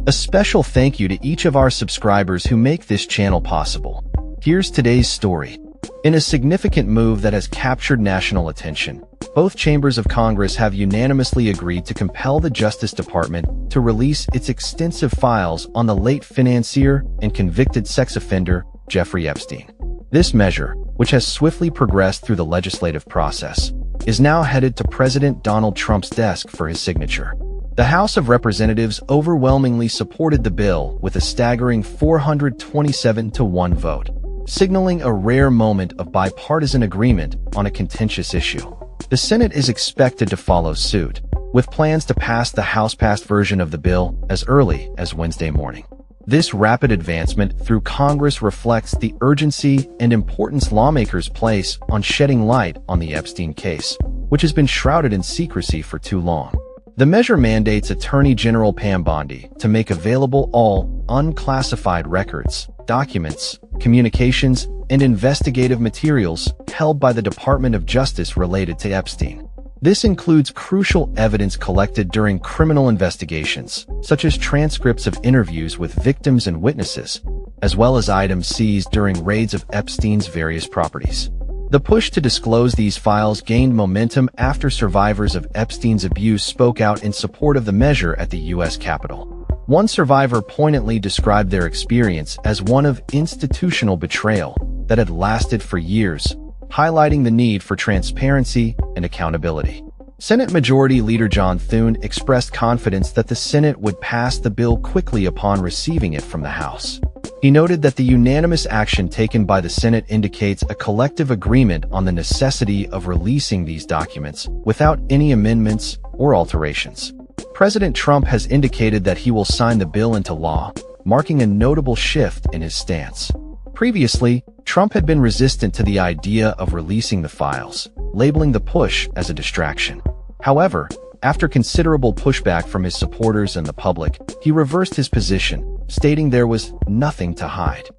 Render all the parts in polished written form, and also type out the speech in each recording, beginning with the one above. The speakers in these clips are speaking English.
A special thank you to each of our subscribers who make this channel possible. Here's today's story. In a significant move that has captured national attention, both chambers of Congress have unanimously agreed to compel the Justice Department to release its extensive files on the late financier and convicted sex offender, Jeffrey Epstein. This measure, which has swiftly progressed through the legislative process, is now headed to President Donald Trump's desk for his signature. The House of Representatives overwhelmingly supported the bill with a staggering 427-to-1 vote, signaling a rare moment of bipartisan agreement on a contentious issue. The Senate is expected to follow suit, with plans to pass the House-passed version of the bill as early as Wednesday morning. This rapid advancement through Congress reflects the urgency and importance lawmakers place on shedding light on the Epstein case, which has been shrouded in secrecy for too long. The measure mandates Attorney General Pam Bondi to make available all unclassified records, documents, communications, and investigative materials held by the Department of Justice related to Epstein. This includes crucial evidence collected during criminal investigations, such as transcripts of interviews with victims and witnesses, as well as items seized during raids of Epstein's various properties. The push to disclose these files gained momentum after survivors of Epstein's abuse spoke out in support of the measure at the U.S. Capitol. One survivor poignantly described their experience as one of institutional betrayal that had lasted for years, highlighting the need for transparency and accountability. Senate Majority Leader John Thune expressed confidence that the Senate would pass the bill quickly upon receiving it from the House. He noted that the unanimous action taken by the Senate indicates a collective agreement on the necessity of releasing these documents without any amendments or alterations. President Trump has indicated that he will sign the bill into law, marking a notable shift in his stance. Previously, Trump had been resistant to the idea of releasing the files, labeling the push as a distraction. However, after considerable pushback from his supporters and the public, he reversed his position, stating there was nothing to hide.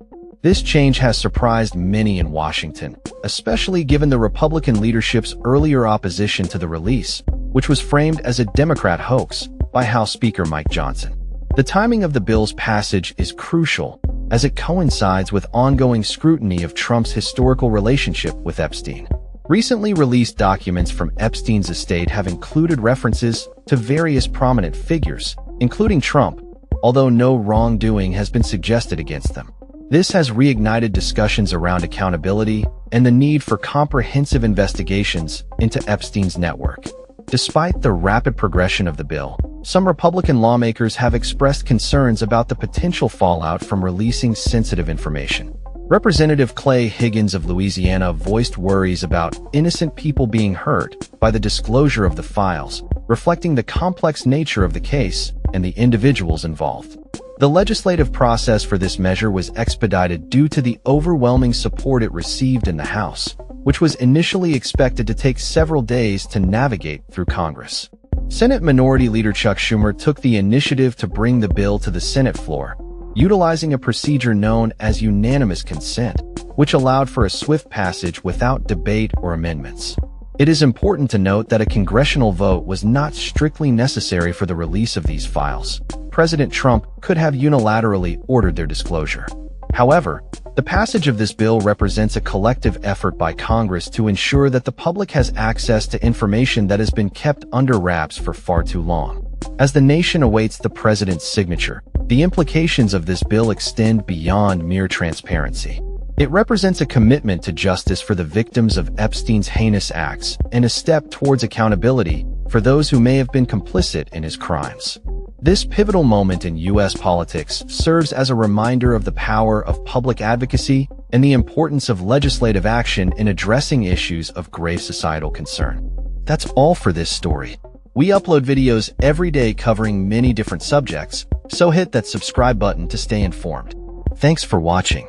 This change has surprised many in Washington, especially given the Republican leadership's earlier opposition to the release, which was framed as a Democrat hoax by House Speaker Mike Johnson. The timing of the bill's passage is crucial, as it coincides with ongoing scrutiny of Trump's historical relationship with Epstein. Recently released documents from Epstein's estate have included references to various prominent figures, including Trump, although no wrongdoing has been suggested against them. This has reignited discussions around accountability and the need for comprehensive investigations into Epstein's network. Despite the rapid progression of the bill, some Republican lawmakers have expressed concerns about the potential fallout from releasing sensitive information. Representative Clay Higgins of Louisiana voiced worries about innocent people being hurt by the disclosure of the files, reflecting the complex nature of the case and the individuals involved. The legislative process for this measure was expedited due to the overwhelming support it received in the House, which was initially expected to take several days to navigate through Congress. Senate Minority Leader Chuck Schumer took the initiative to bring the bill to the Senate floor, utilizing a procedure known as unanimous consent, which allowed for a swift passage without debate or amendments. It is important to note that a congressional vote was not strictly necessary for the release of these files. President Trump could have unilaterally ordered their disclosure. However, the passage of this bill represents a collective effort by Congress to ensure that the public has access to information that has been kept under wraps for far too long. As the nation awaits the president's signature, the implications of this bill extend beyond mere transparency. It represents a commitment to justice for the victims of Epstein's heinous acts and a step towards accountability for those who may have been complicit in his crimes. This pivotal moment in U.S. politics serves as a reminder of the power of public advocacy and the importance of legislative action in addressing issues of grave societal concern. That's all for this story. We upload videos every day covering many different subjects, so hit that subscribe button to stay informed. Thanks for watching.